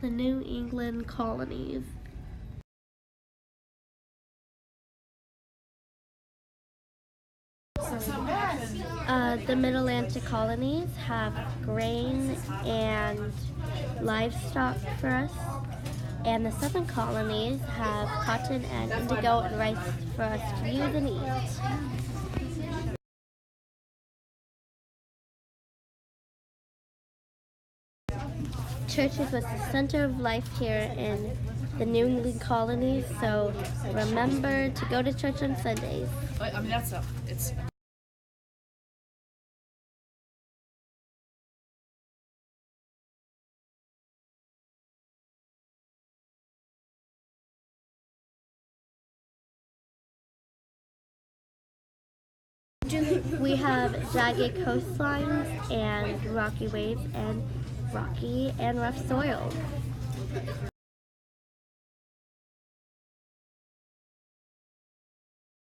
The New England colonies. The Mid-Atlantic colonies have grain and livestock for us, and the southern colonies have cotton and indigo and rice for us to use and eat. Churches was the center of life here in the New England colonies, so remember to go to church on Sundays. I mean, it's We have jagged coastlines and rocky waves and rocky and rough soil.